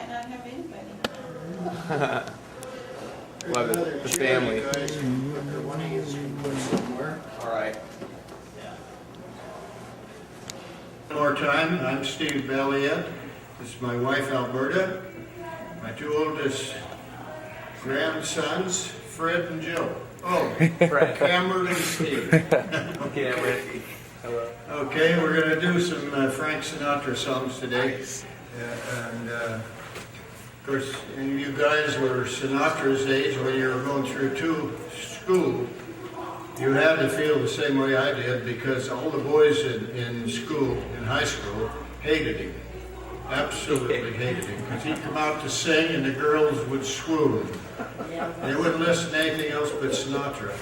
might not have anybody. Love it. The family. One of you can put somewhere. All right. One more time, I'm Steve Balliet. This is my wife Alberta. My two oldest grandsons, Fred and Joe. Oh, Fred. Cameron and Steve. Cameron. Hello. Okay, we're going to do some Frank Sinatra songs today. Of course, and you guys were Sinatra's age when you were going through school. You had to feel the same way I did because all the boys in school, in high school, hated him. Absolutely hated him. Because he'd come out to sing and the girls would swoon. They wouldn't listen to anything else but Sinatra.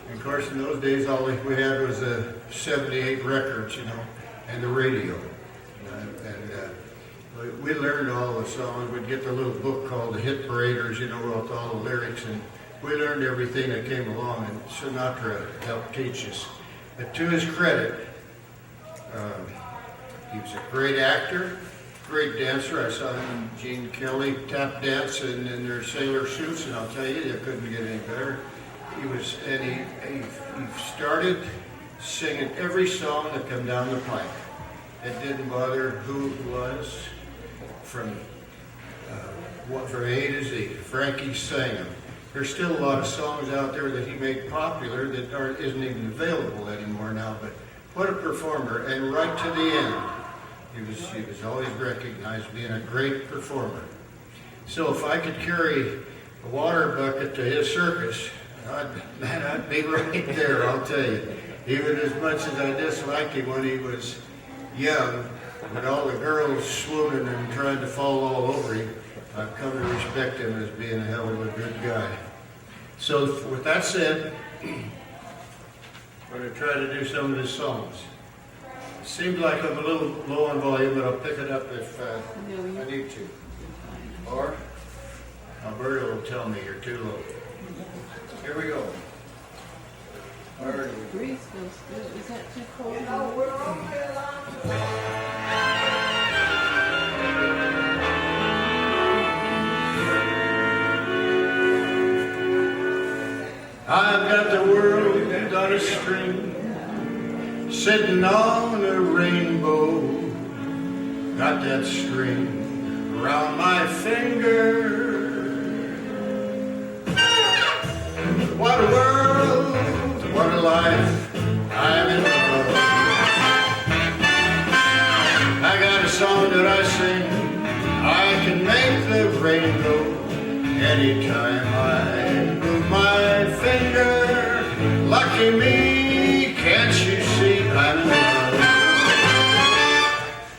And of course, in those days, all we had was 78 records, and the radio. We learned all the songs. We'd get the little book called the Hit Paraders, with all the lyrics, and we learned everything that came along, and Sinatra helped teach us. But to his credit, he was a great actor, great dancer. I saw him and Gene Kelly tap dance in their sailor suits, and I'll tell you, they couldn't get any better. He started singing every song that come down the pipe. It didn't bother who it was, from A to Z. Frankie sang them. There's still a lot of songs out there that he made popular that isn't even available anymore now, but what a performer, and right to the end, he was always recognized being a great performer. So if I could carry a water bucket to his circus, I'd be right there, I'll tell you. Even as much as I disliked him when he was young, with all the girls swooning and trying to fall all over him, I've come to respect him as being a hell of a good guy. So with that said, I'm going to try to do some of his songs. It seems like I'm a little low on volume, but I'll pick it up if I need to. Or Alberta will tell me you're too low. Here we go. The breeze feels good. Is that too cold? I've got the world on a string, sitting on a rainbow. Got that string around my finger. What a world, what a life, I'm in love. I got a song that I sing, I can make the rainbow anytime I move my finger. Lucky me, can't you see I'm in love?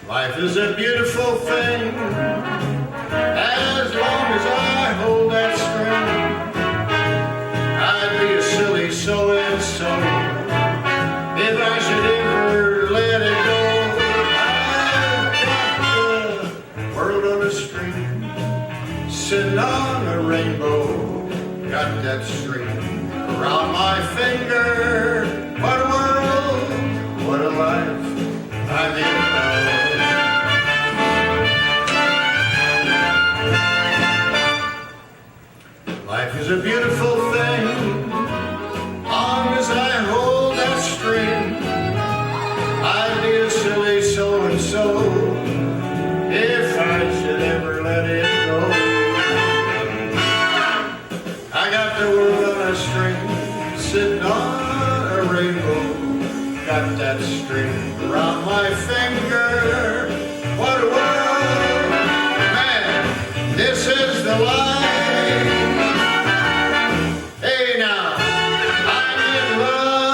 Life is a beautiful thing, as long as I hold that string. I'd be a silly so-and-so if I should ever let it go. I've got the world on a string, sitting on a rainbow. Got that string around my finger. What a world, what a life, I'm in love. Life is a beautiful thing, long as I hold that string. I'd be a silly so-and-so if I should ever let it go. I got the world on a string, sitting on a rainbow. Got that string around my finger. What a world, man, this is the life. Hey now, I'm in love.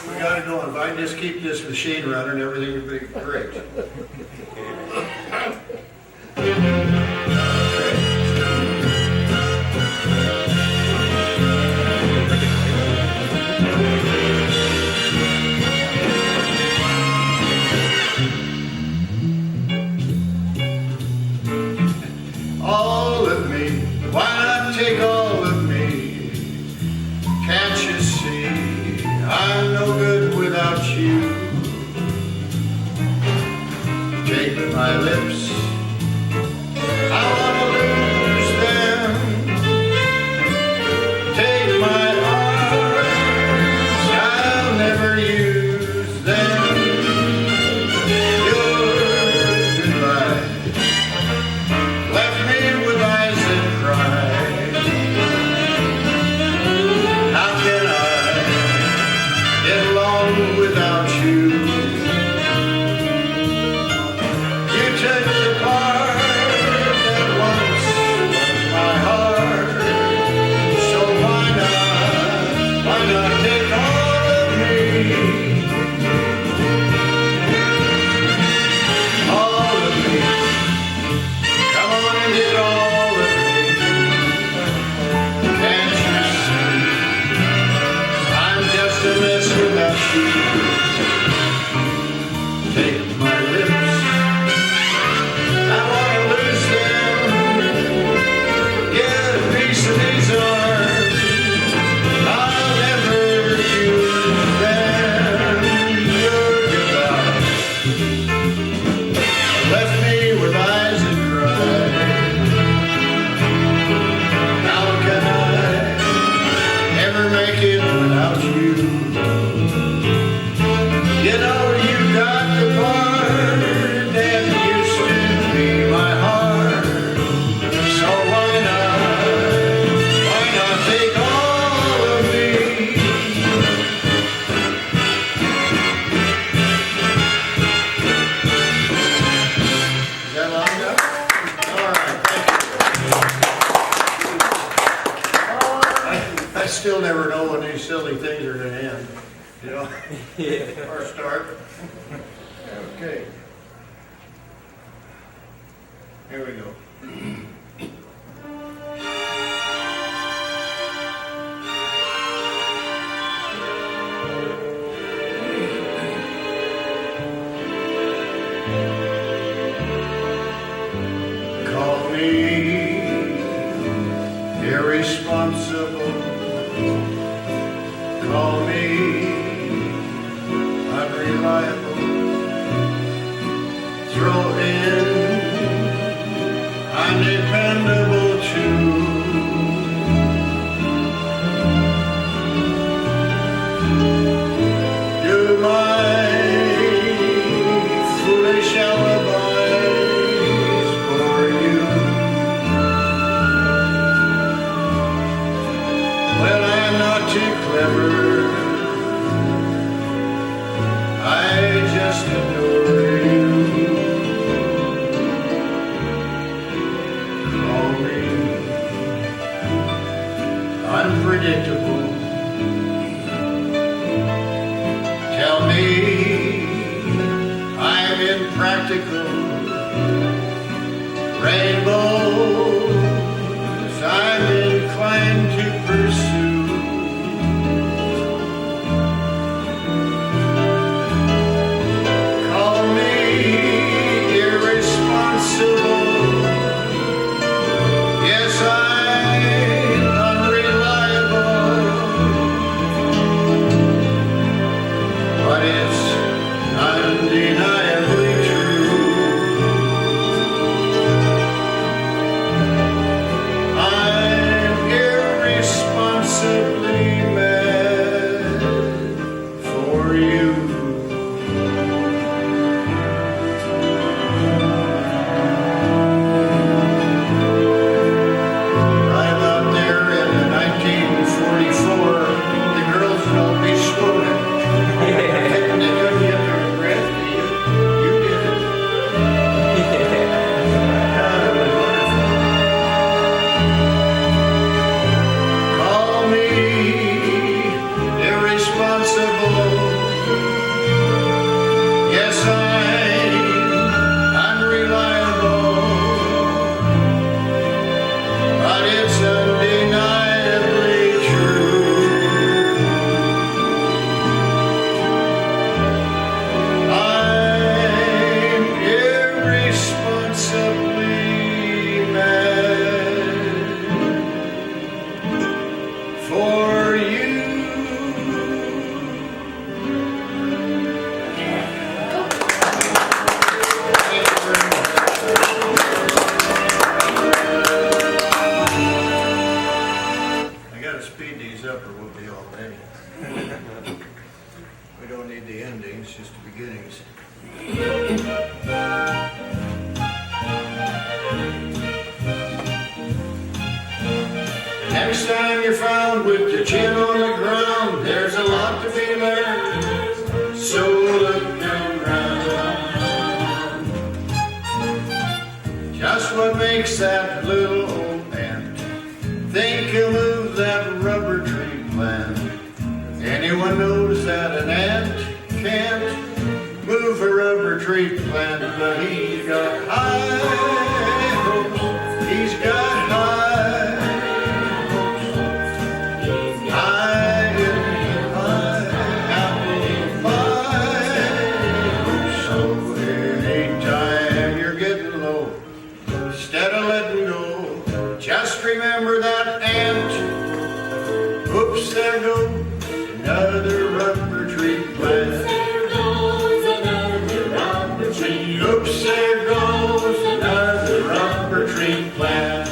We got it going. If I can just keep this machine running, everything will be great. All of me I wanna lose them. Take my arms, I'll never use them. Your goodbye left me with eyes that cry. How can I get along without you? You took the part that once was my heart. So why not take all of me? All of me. Come on and get all of me. Can't you see? I'm just a mess without you. Take my lips, I wanna lose them. Get a piece of these arms, I'll never use them. Your goodbye left me with eyes that cry. How can I ever make it without you? You know you got the part that used to be my heart. So why not take all of me? Is that long enough? All right, thank you. I still never know when these silly things are gonna end, you know? Or start. Okay. Here we go. Call me irresponsible. Call me unreliable. Throw in undependable too. Do my foolish alibis for you. Well, I'm not too clever. I just adore you. Call me unpredictable. Tell me I'm impractical. Rainbows I'm inclined to pursue. Call me irresponsible. Yes, I'm unreliable. But it's undeniably true. I'm irresponsible. next time you're found with your chin on the ground, there's a lot to be learned, so look around. Just what makes that little old ant think he'll move that rubber tree plant? Anyone knows that an ant can't move a rubber tree plant, but he's got high hopes. He's got high hopes. High in the apple pie. So anytime you're getting low, instead of letting go, just remember that ant. Oops, there goes another rubber tree plant. Oops, there goes another rubber tree plant.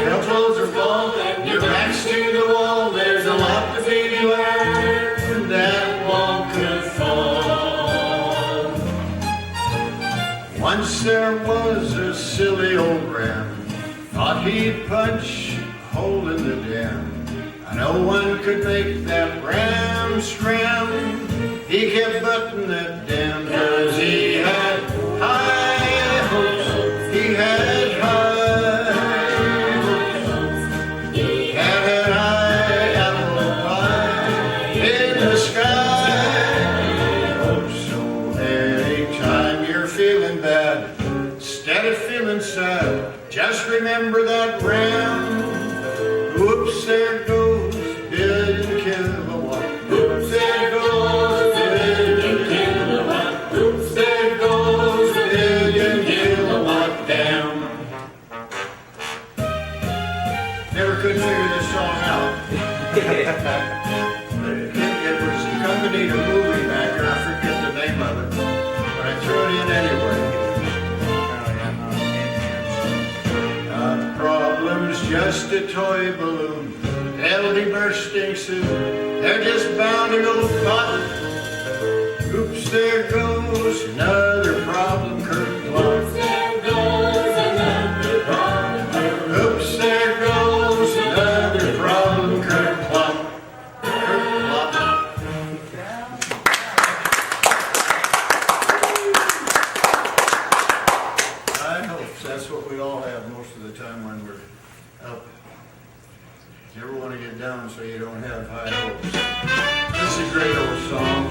Couples are full, your back's to the wall, there's a lot to be learned, that one could fall. Once there was a silly old ram, thought he'd punch a hole in the dam. No one could make that ram scram. He kept butting that dam, 'cause he had high hopes. He had high hopes. He had an high apple pie in the sky. So anytime you're feeling bad, instead of feeling sad, just remember that ram. Whoops, there goes billion kilowatt. Whoops, there goes billion kilowatt. Whoops, there goes billion kilowatt dam. Never could figure this song out. It was accompanied a movie back here, I forget the name of it, but I threw it in anyway. Problem's just a toy balloon. They'll be bursting soon. They're just bound to go pop. Oops, there goes another problem curtain plop. Oops, there goes another problem curtain. Oops, there goes another problem curtain plop. Curtain plop. High hopes, that's what we all have most of the time when we're up. You ever want to get down so you don't have high hopes? This is a great old song.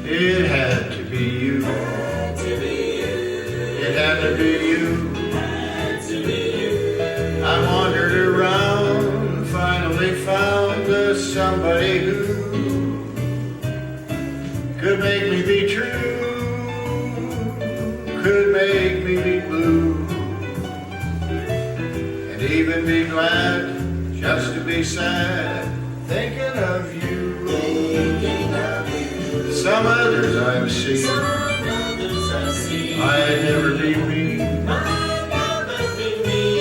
It had to be you. It had to be you. I wandered around, finally found somebody who could make me be true, could make me be blue, and even be glad just to be sad, thinking of you. Some others I've seen, I'd never be me,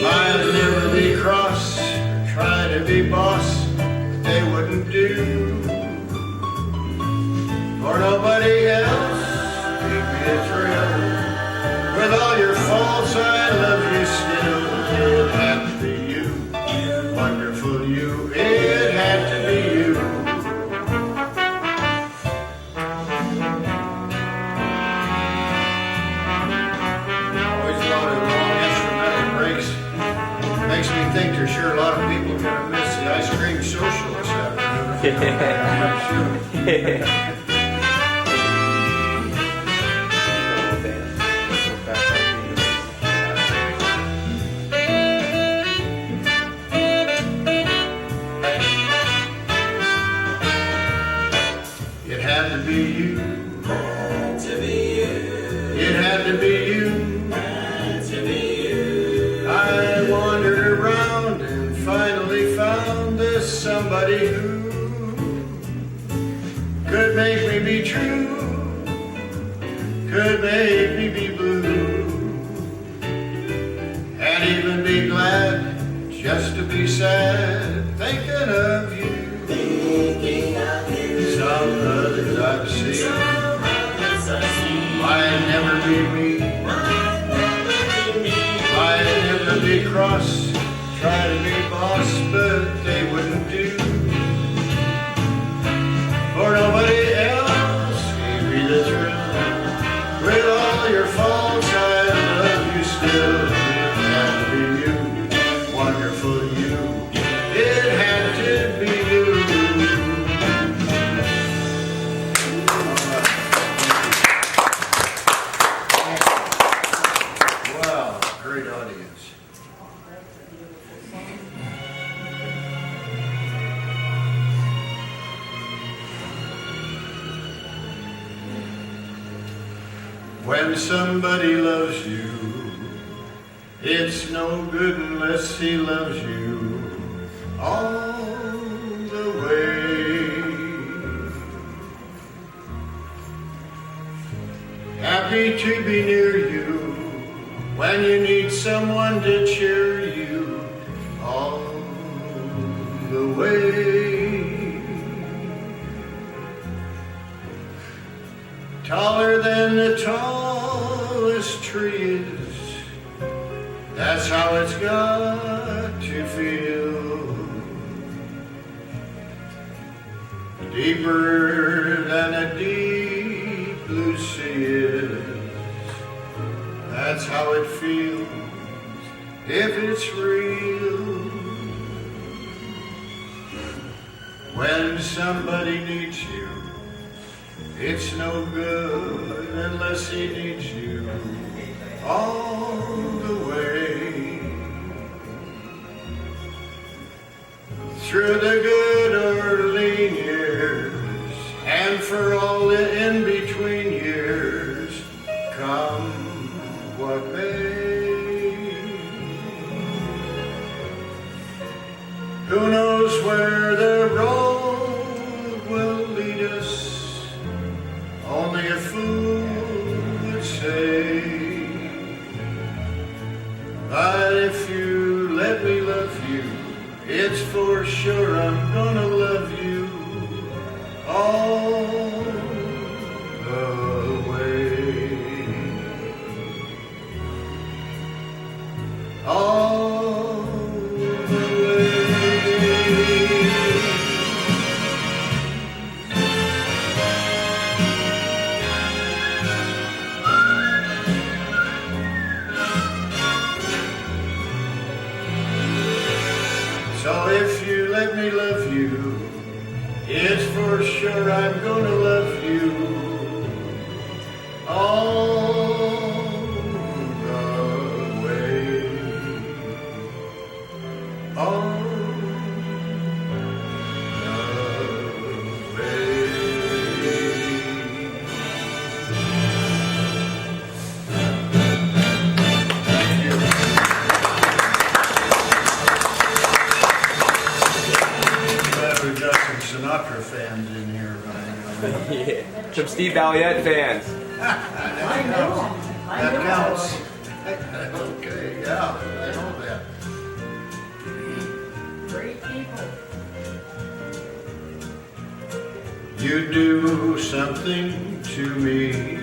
I'd never be cross, or try to be boss, but they wouldn't do. For nobody else gave me a thrill. With all your faults, I love you still. It had to be you, wonderful you. It had to be you. Always thought of long instrumental breaks. Makes me think there's sure a lot of people gonna miss the ice cream social this afternoon. It had to be you. It had to be you. I wandered around and finally found this somebody who could make me be true, could make me be blue, and even be glad just to be sad, thinking of you. Some others I've seen might never be me, might never be cross, try to be boss, but they wouldn't do. For nobody else gave me the thrill. With all your faults, I love you still. It had to be you, wonderful you. It had to be you. Wow, great audience. When somebody loves you, it's no good unless he loves you all the way. Happy to be near you when you need someone to cheer you all the way. Taller than the tallest tree is, that's how it's got to feel. Deeper than a deep blue sea is, that's how it feels if it's real. When somebody needs you, it's no good unless he needs you all the way. Through the good or lean years, and for all the in-between years, come what may. Who knows where the road will lead us? Only a fool would say. But if you let me love you, it's for sure I'm gonna love you all the way. All the way. So if you let me love you, it's for sure I'm gonna love you all the way. All the way. Thank you. We've got some Sinatra fans in here right now. Yeah. Some Steve Balliet fans. That counts. Okay, yeah, I know that. Great people. You do something to me,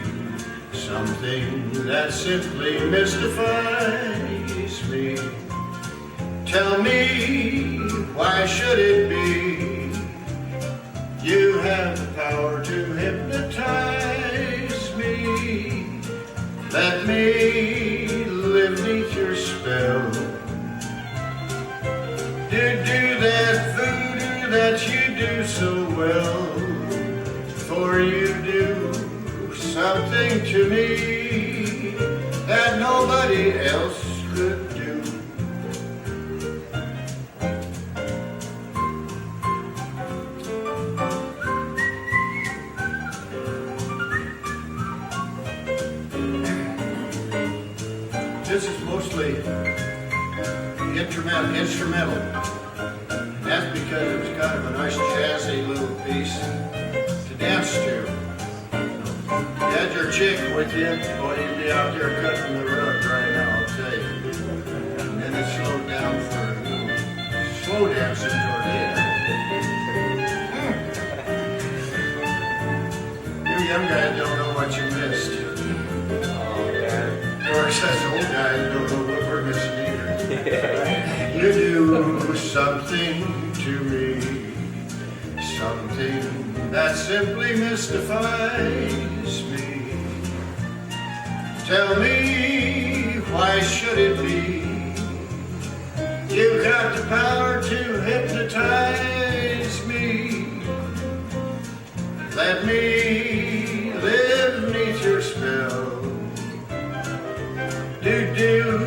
something that simply mystifies me. Tell me, why should it be? You have the power to hypnotize me. Let me live beneath your spell. Do that voodoo that you do so well. For you do something to me that nobody else could do. This is mostly instrumental. That's because it was kind of a nice jazzy little piece to dance to. You had your chick with you, boy, you'd be out there cutting the rug right now, I'll tell you. And then it slowed down for a little something to me, something that simply mystifies me. Tell me, why should it be? You've got the power to hypnotize me. Let me live neath your spell. Do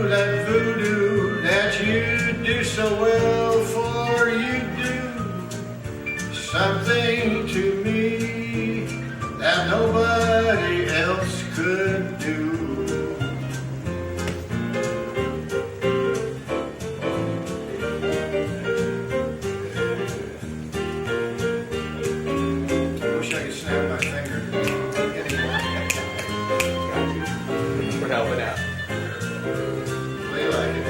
that voodoo that you do so well, for you do something to me that nobody else could do. Wish I could snap my finger. We're helping out. Play like it.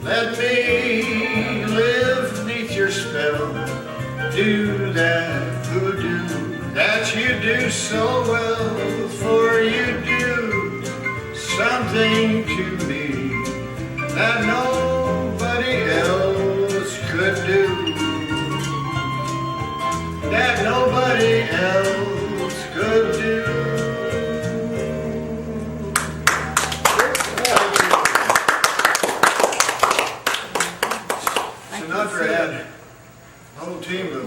Let me live neath your spell. Do that voodoo that you do so well, for you do something to me that nobody else could do, that nobody else could do. Sinatra had a whole team of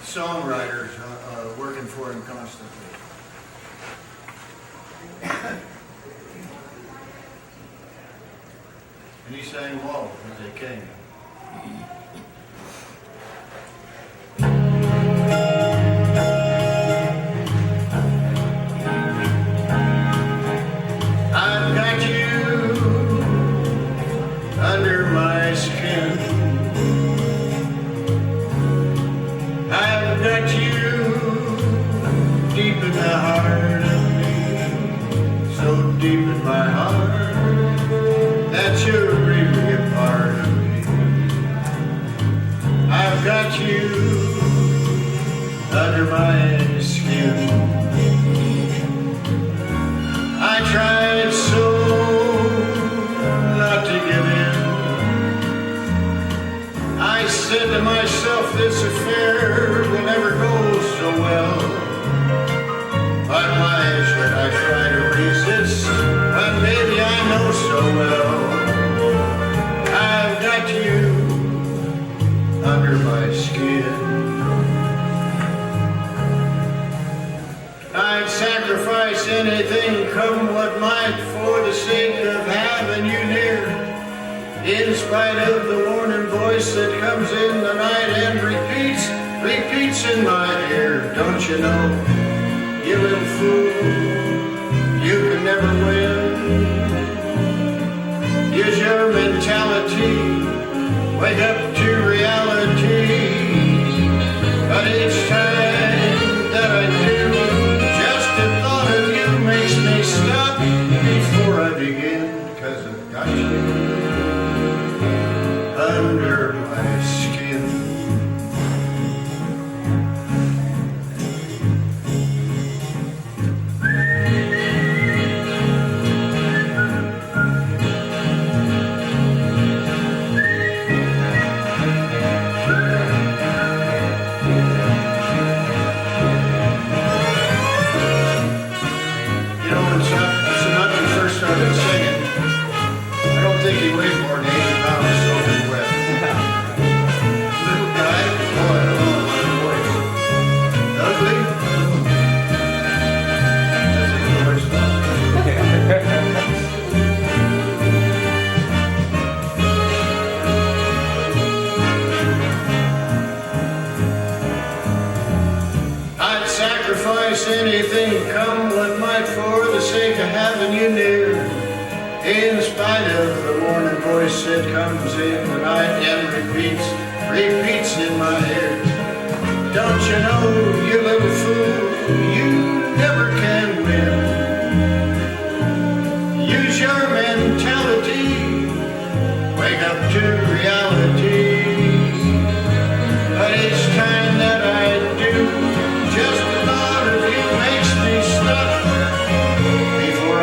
songwriters working for him constantly. And he sang them all as they came. I've got you under my skin. I've got you deep in the heart of me, so deep in my heart that you're really a part of me. I've got you under my skin. I tried so not to give in. I said to myself, this affair will never go so well. But why should I try to resist when maybe I know so well I've got you under my skin. I'd sacrifice anything, come what might, for the sake of having you near. In spite of the warning voice that comes in the night and repeats in my ear. Don't you know, you little fool, you can never win. Use your mentality, wake up to reality. But each time that I do, just the thought of you makes me stop before I begin. 'Cause I've got you under my skin. You know, when Sinatra first started singing, I don't think he weighed more than 80 pounds soaking wet. Little guy, boy, oh, what a voice. Ugly? That's a voice. I'd sacrifice anything, come what might, for the sake of having you near. In spite of the warning voice that comes in the night and repeats in my ear. Don't you know, you little fool, you never can win. Use your mentality, wake up to reality. But each time that I do, just the thought of you makes me stop before I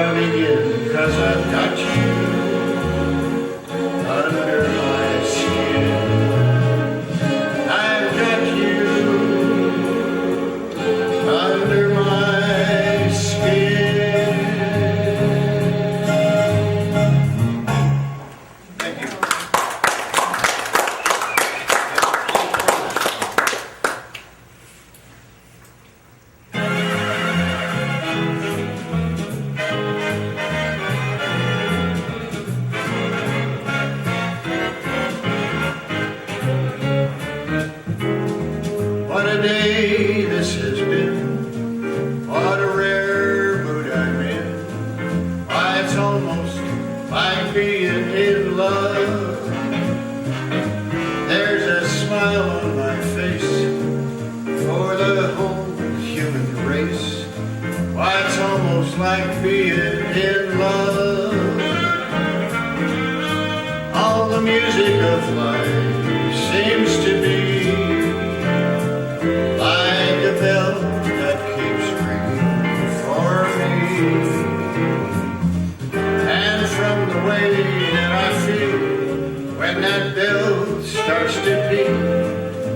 almost like being in love. All the music of life seems to be like a bell that keeps ringing for me. And from the way that I feel when that bell starts to beat,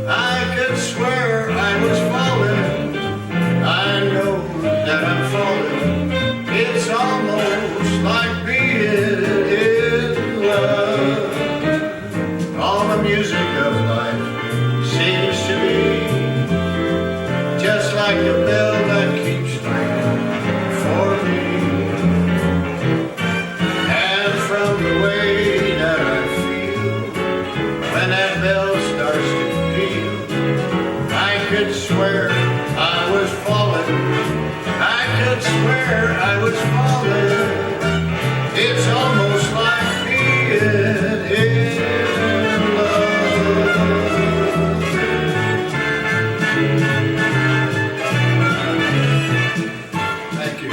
I could swear I was falling. I know that I'm falling. It's almost like being in love. All the music of life seems to be just like a bell that keeps ringing for me. And from the way that I feel when that bell starts to peal, I could swear I was falling. I could swear I was falling. It's almost like being in love. Thank you.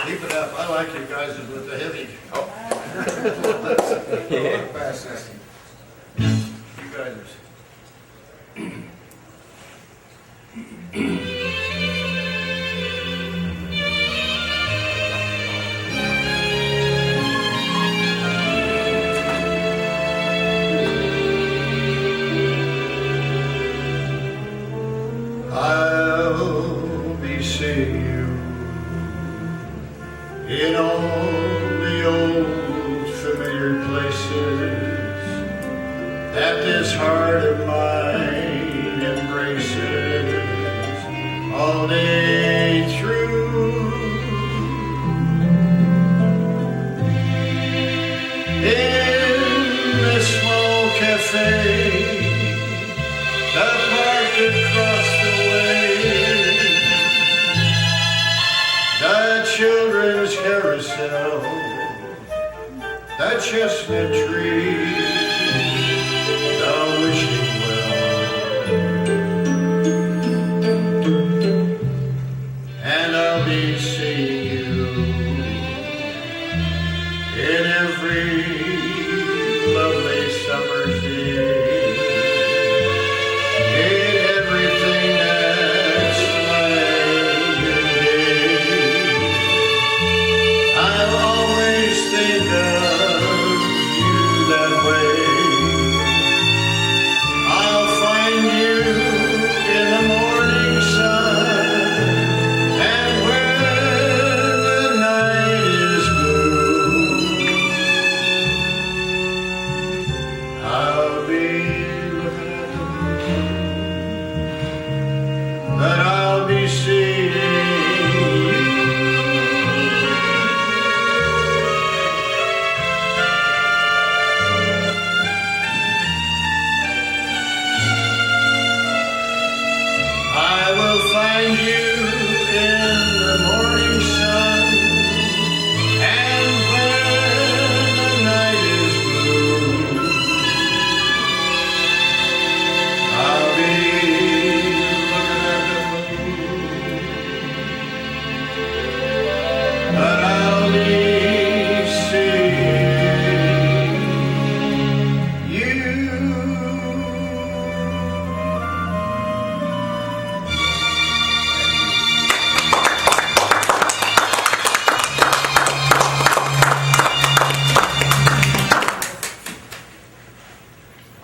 Keep it up. I like you guys with the heavy. Yeah. Pass this. You guys are. I'll be seeing you in all the old familiar places that this heart of mine embraces all day through. In this small cafe, the park across the way, the children's carousel, the chestnut tree, the wishing well, and I'll be seeing you in every lovely summer's day, in everything that's fine and gay. I'll always think of you that way. I'll find you in the morning sun, and when the night is blue, I'll be looking at the moon, but I'll be seeing you. I will find you in the morning sun, and when the night is blue, I'll be looking at the moon, but I'll be seeing you.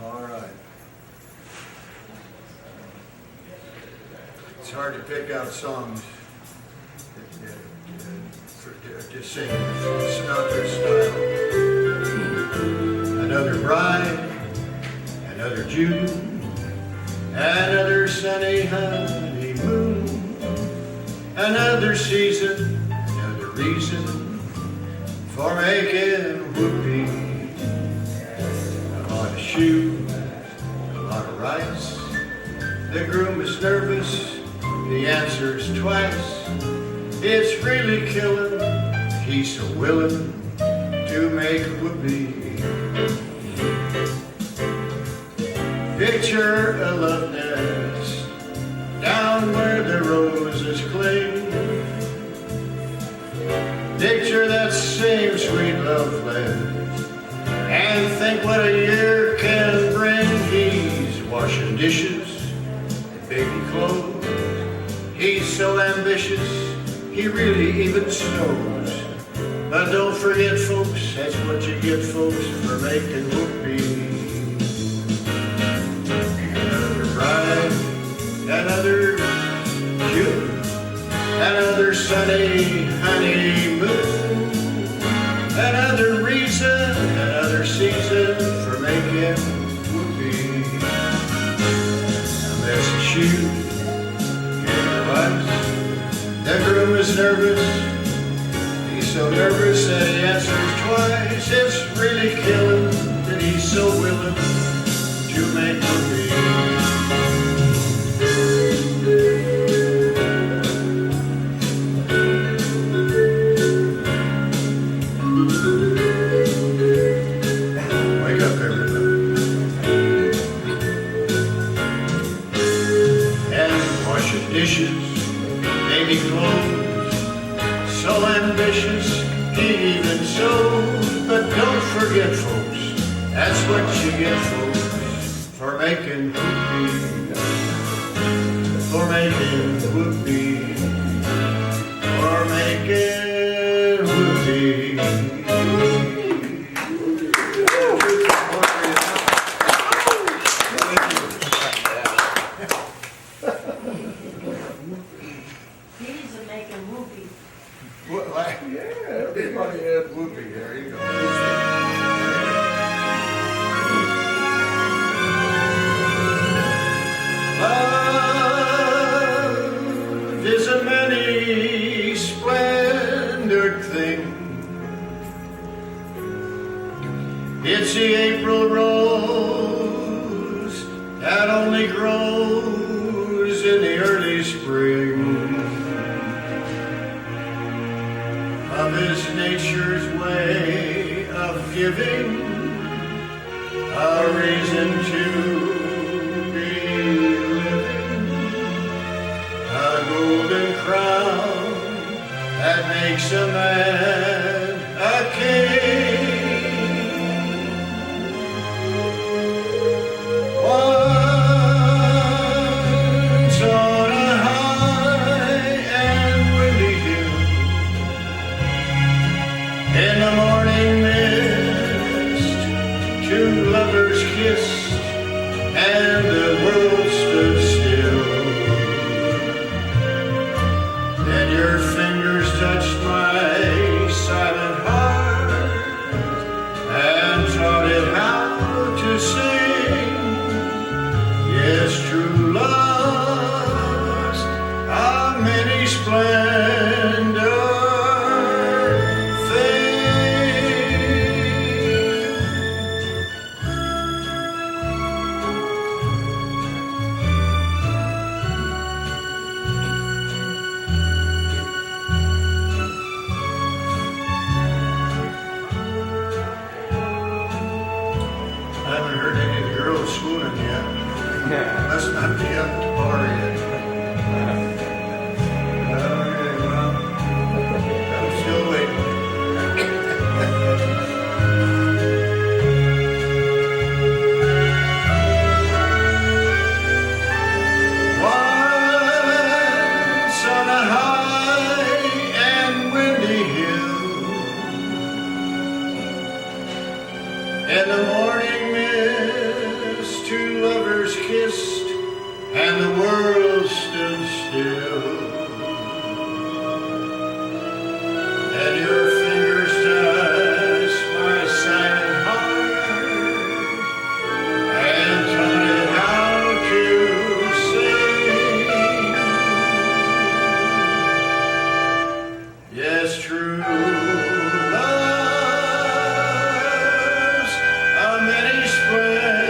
All right. It's hard to pick out songs to sing Sinatra style. Another bride, another June, another sunny honeymoon, another season, another reason for making whoopee. A lot of shoes, a lot of rice. The groom is nervous, the answer's twice. It's really killing, he's so willing to make whoopee. Picture a love nest what a year can bring. He's washing dishes and baby clothes. He's so ambitious, he really even snows. But don't forget, folks, that's what you get, folks, for making whoopee. Another bride, another June, another sunny honeymoon, another reason, another season for making whoopee. A messy shoe, getting advice. The groom is nervous. He's so nervous that he answers twice. It's really killing that he's so willing to make whoopee. Dishes, baby clothes, so ambitious, he even sews. But don't forget, folks, that's what you get, folks, for making whoopee, for making whoopee, for making whoopee. Yeah, everybody had whoopee. There you go. Love is a many splendored thing. It's the April rose that only grows in the early spring. Love is nature's way of giving a reason to be living, a golden crown that makes a man a king. Once on a high and windy hill, in the morning mist, two lovers kissed, and the world stood still. Then your fingers touched my silent heart and taught it how to sing. Yes, true love's a many splendor. Must not be up to par yet. Okay, well, I'm still waiting. Once on a high and windy hill, in the morning mist, two lovers kissed, and the world stood still. And your fingers touched my silent heart and taught it how to sing. Yes, true love's a many splendor.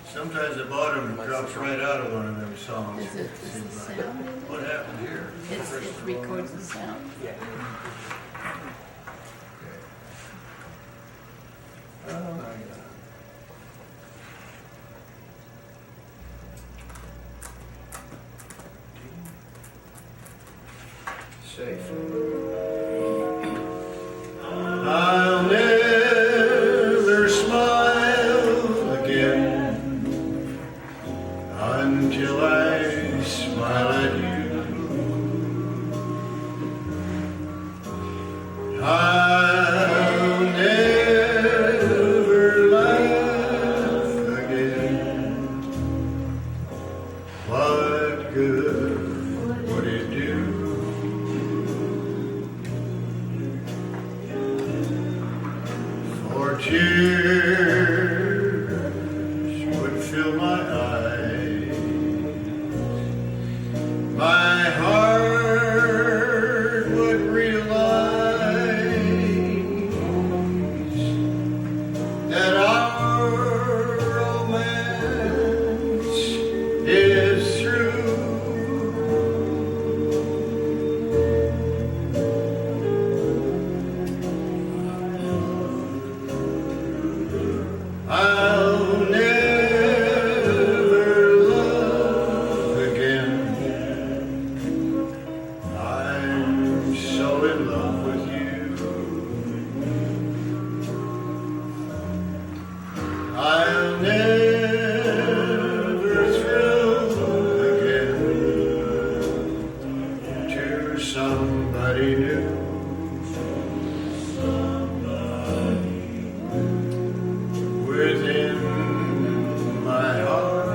Sometimes the bottom drops right out of one of them songs. Is it sound in it? What happened here? It records the sound. Yeah. safe. I'll never smile again until I smile at you. I'll never laugh again. What good would it do? For tears would fill my eyes, my heart would realize that our romance is through. I'll never love again. I'm so in love with you. I'll never thrill again to somebody new. Within my heart,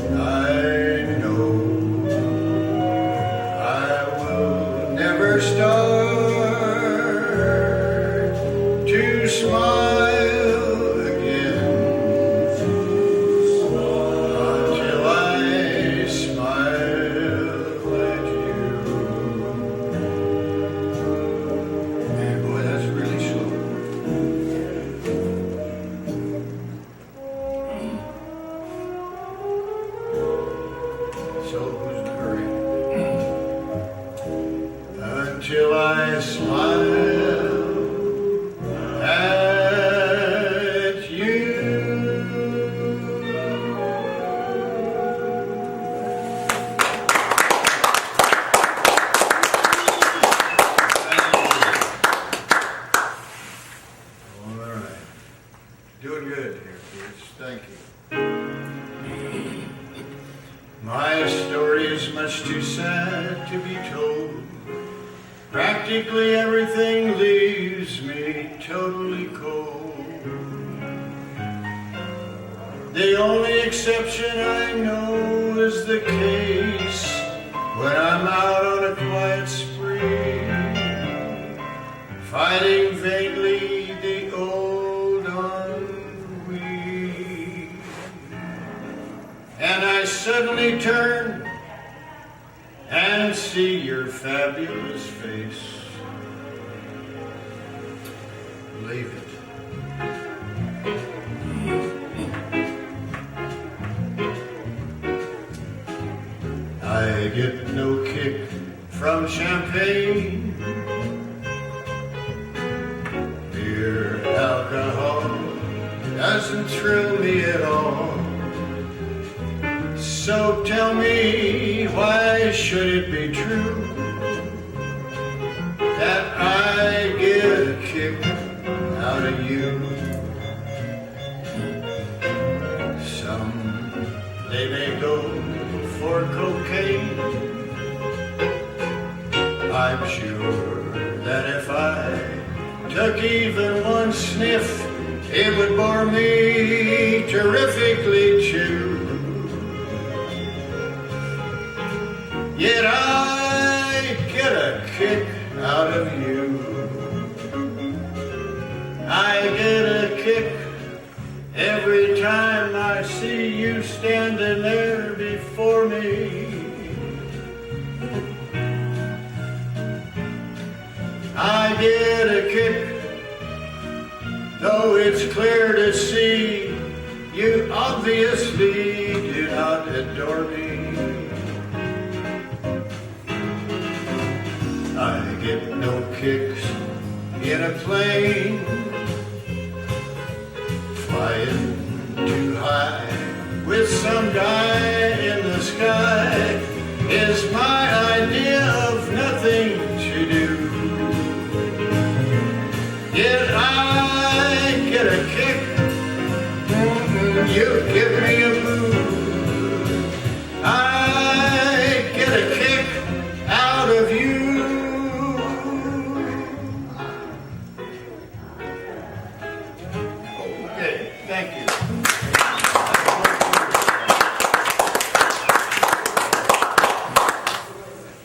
I know I will never start to smile again until I smile at you. Man, boy, that's really slow. So who's in a hurry? Until I smile at you. All right. Doing good here, kids. Thank you. My story is much too sad to be told. Practically everything leaves me totally cold. The only exception I know is the case when I'm out on a quiet spree, fighting vainly the old ennui. And I suddenly turn and see your fabulous face. Leave it. I get no kick from champagne, beer, alcohol doesn't thrill me at all. So tell me, why should it be true that I get a kick out of you? Some, they may go for cocaine. I'm sure that if I took even one sniff, it would bore me terrifically too. Yet I get a kick out of you. I get a kick every time I see you standing there before me. I get a kick, though it's clear to see you obviously do not adore me. I get no kicks in a plane flying too high with some guy in the sky is my idea of nothing to do. Yet I get a kick, you give me a boo. I get a kick out of you. Okay, thank you.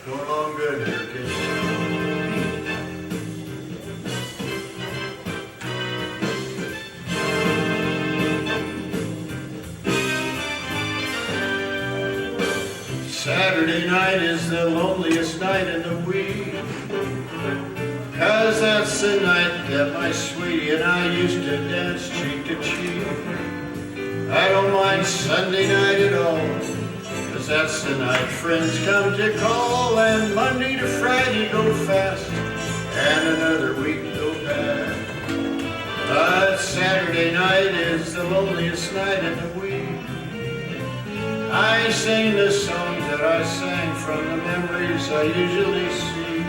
Going along good here, kids. Saturday night is the loneliest night in the week, 'cause that's the night that my sweetie and I used to dance cheek to cheek. I don't mind Sunday night at all, 'cause that's the night friends come to call, and Monday to Friday go fast, and another week go past. But Saturday night is the loneliest night in the week. I sing the songs that I sang from the memories I usually see,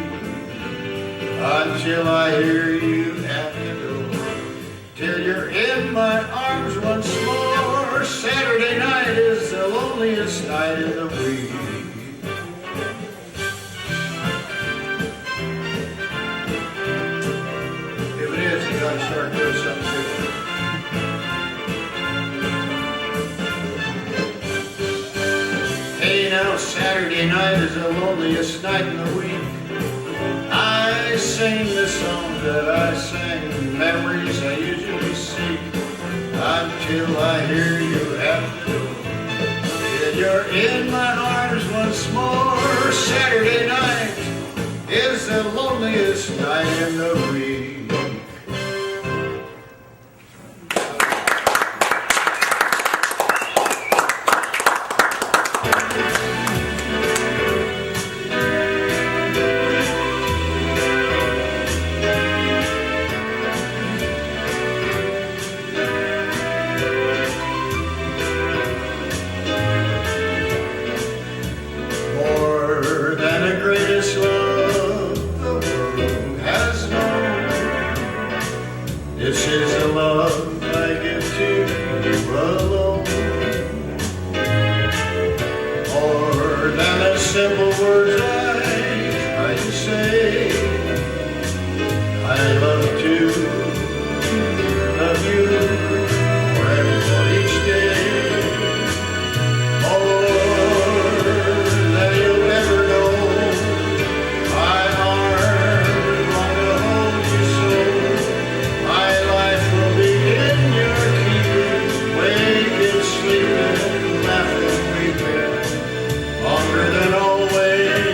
until I hear you at the door, till you're in my arms once more. Saturday night is the loneliest night in the week. If it is, you gotta start doing something different. Hey now, Saturday night is the loneliest night in the week. I sing the songs that I sang, memories I usually seek, until I hear you at the door, till you're in my arms once more. Saturday night is the loneliest night in the week. This is the love I give to you alone. More than the simple words I try to say, I love to love you forever each day. More than you'll ever know, my arms long to hold you so. My life will be in your keeping, waking, sleeping, laughing, weeping, longer than always.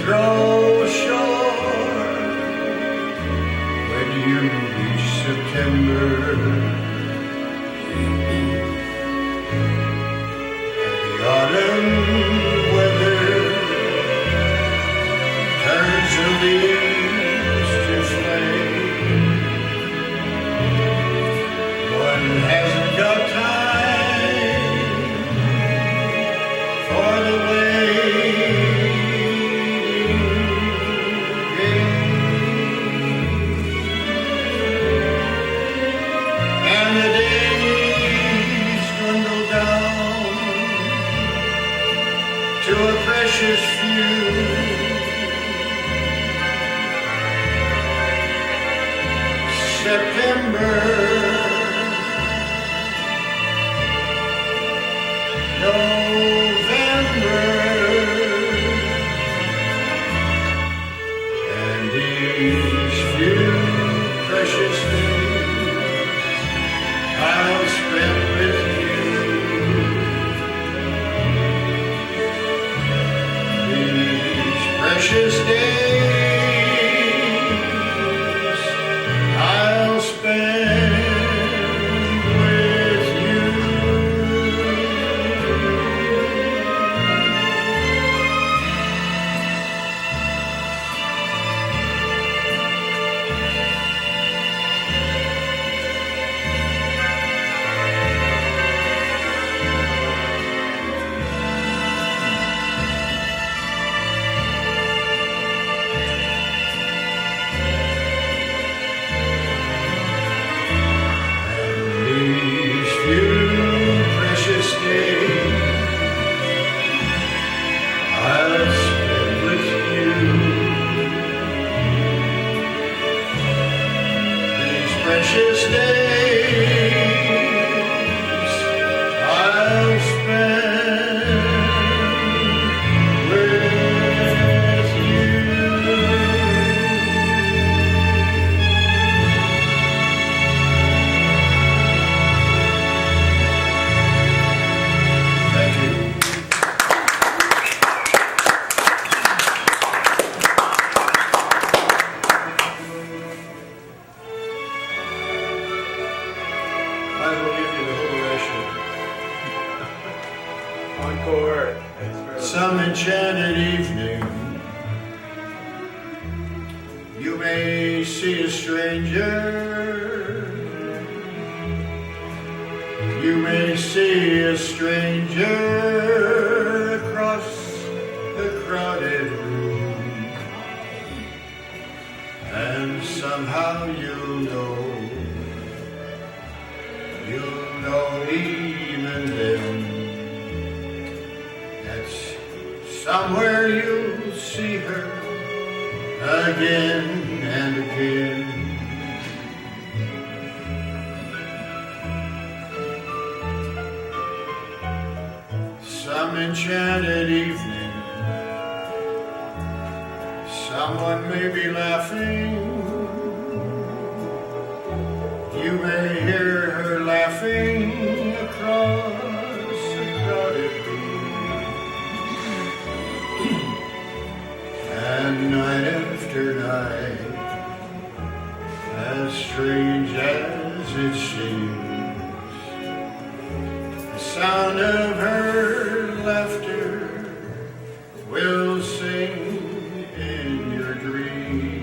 grow short when you reach September. The autumn weather turns the leaves to flame. One hasn't got time for the waiting game. And the days dwindle down to a precious few. September, November, and these few precious days I'll spend with you. These precious days I'll spend with you. These few precious days I'll spend with you. These precious days I'll spend with you. Thank you. I will give you the whole ration. Encore. Thanks for Some enchanted evening, you may see a stranger. You may see a stranger across the crowded room, and somehow you'll know even then, that somewhere you'll see her again and again. Some enchanted evening, someone may be laughing. You may hear her laughing across a crowded room. And night after night, as strange as it seems, the sound of her laughter will sing in your dreams.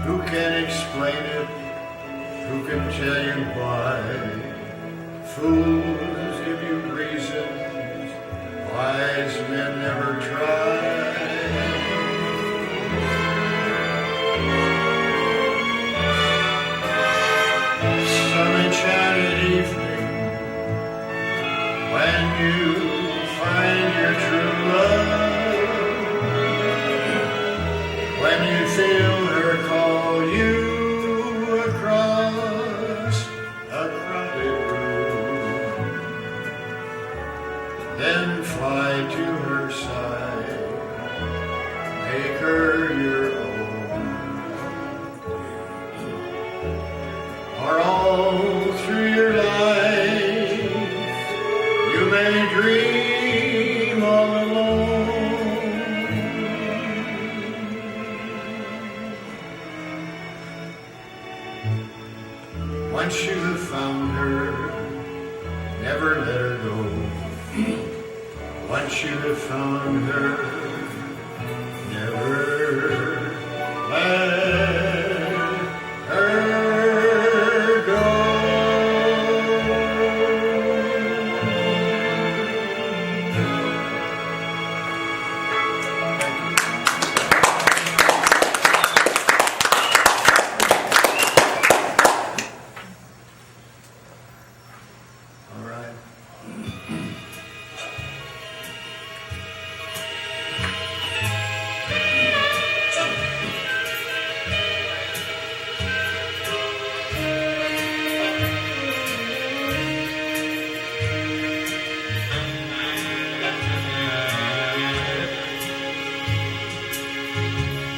Who can explain it? Who can tell you why? Fools give you reasons, wise men never try. Some enchanted evening, when you find your true love, when you feel her call you across a crowded room, then fly to her side, make her your own. Or all through your life, Once you have found her, never let her go. Once you have found her, never let her go. All right.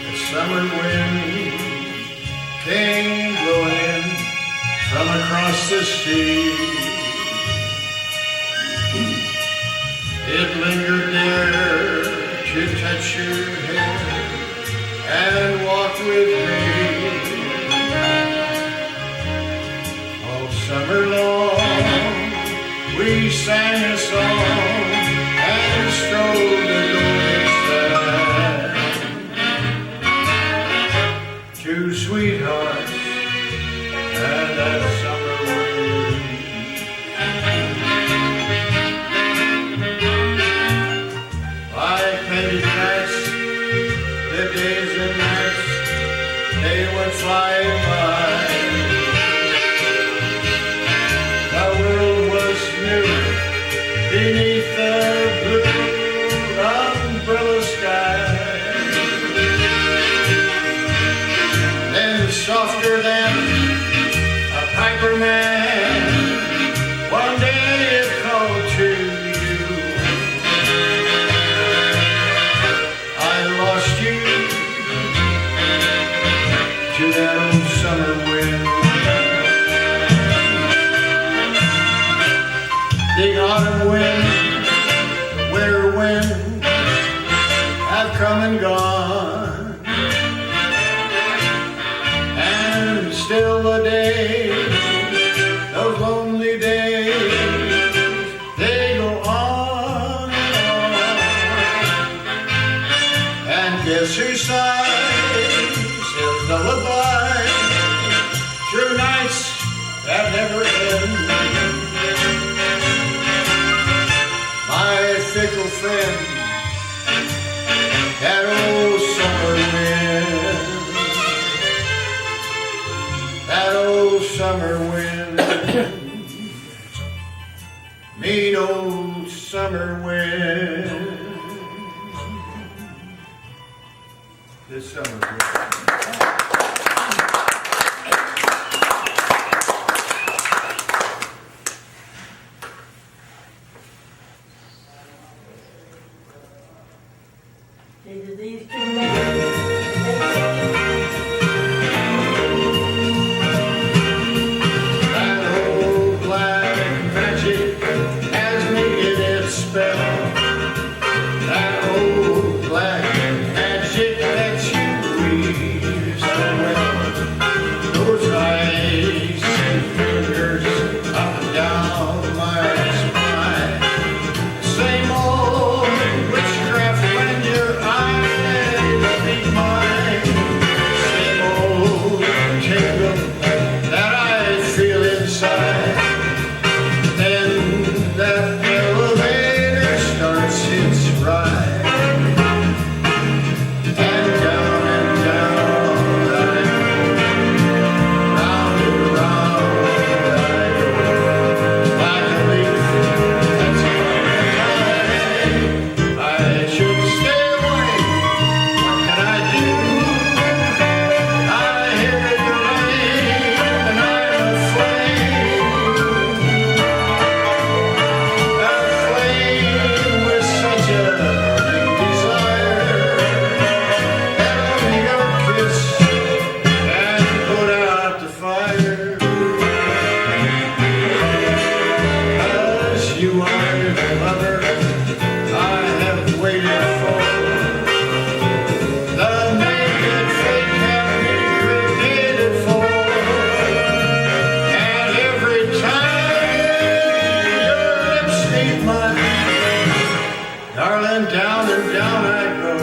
The summer wind came blowing in from across the sea. It lingered there to touch your hair and walk with me. All summer long we sang a song and strolled the golden sand. Two sweethearts and that summer wind. Like painted kites, the days and nights, they went flying by. The world was new beneath the blue umbrella sky. Then softer than a piper man, one day it called to you. I lost you to that old summer wind. The autumn wind, winter wind have come and gone, and still the days, those lonely days, they go on and guess who sighs his lullaby through nights that never end. My fickle friend, that old summer wind, that old summer wind, mean old summer wind. This summer wind. These two men. That old black magic has me in its spell. That old black magic that you weave so well. Those eyes and fingers up and down my spine. Same old witchcraft when your eyes meet mine. Same old tingle that I feel inside. Then that elevator starts. Darling, down and down I go,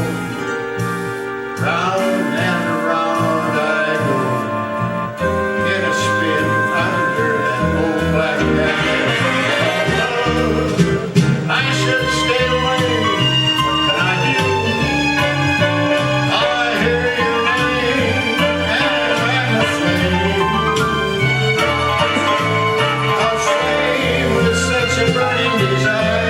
round and around I go, in a spin under that old black magnet. I should stay away, what can I do? All I hear your name, and I'm aflame with such a burning desire.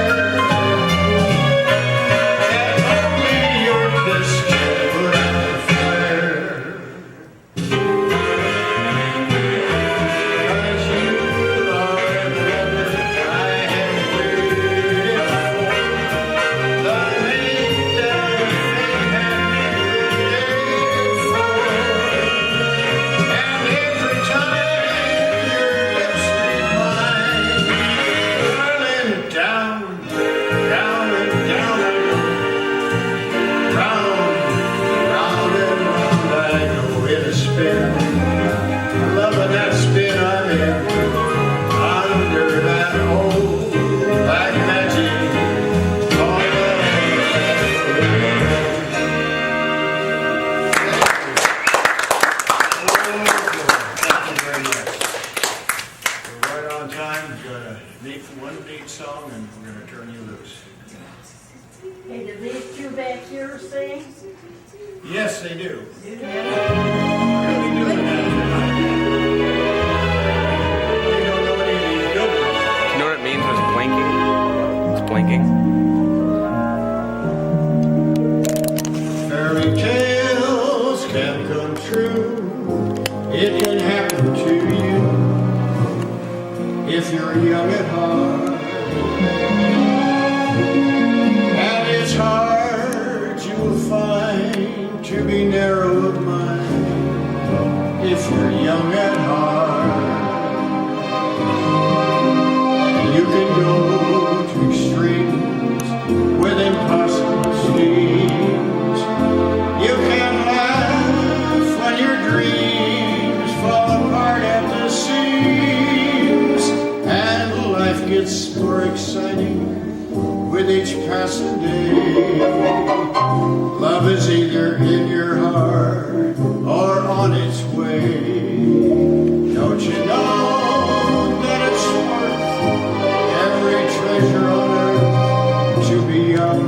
Loving that spin I'm in, under that old black magic called Thank you very much. We're right on time. We've got one neat song, and we're going to turn you loose. Hey, do these two back here sing? Yes, they do. Do they? Really doing that tonight. We don't know any of these good ones. You know what it means when it's blinking? It's blinking. Fairy tales can come true. It can happen to you if you're young at heart. And it's hard you'll find to be narrow of mind if you're young at heart. You can go to extremes with impossible schemes. You can laugh when your dreams fall apart at the seams, and life gets more exciting with each passing day. Love is either in your heart or on its way. Don't you know that it's worth every treasure on earth to be young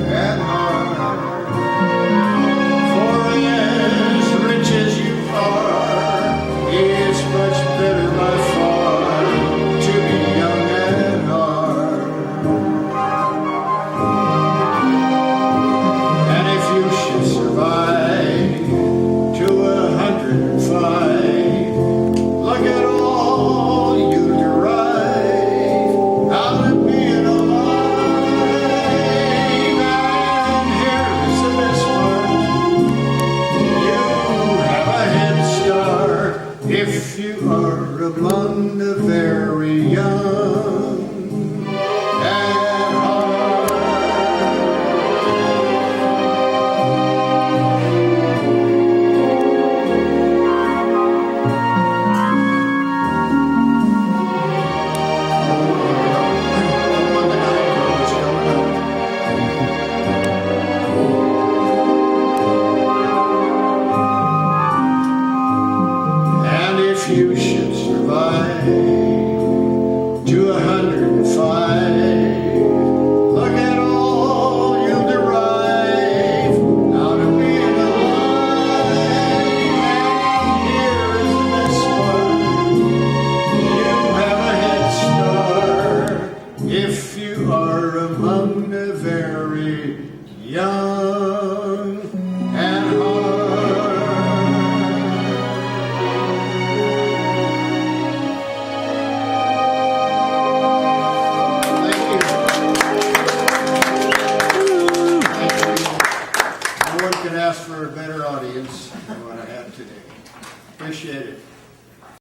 at heart? For as rich as you are, it's much better by far to be young at heart. And if you should survive to 105, look at all you derive out of being alive. And here's the best part: you have a head start if you are among the very young at heart. And if you should survive to 105, look at all you derive out of being alive. And here is the best part: you have a head start if you are among the very young and hard. Thank you. No one can ask for a better audience than what I have today. Appreciate it.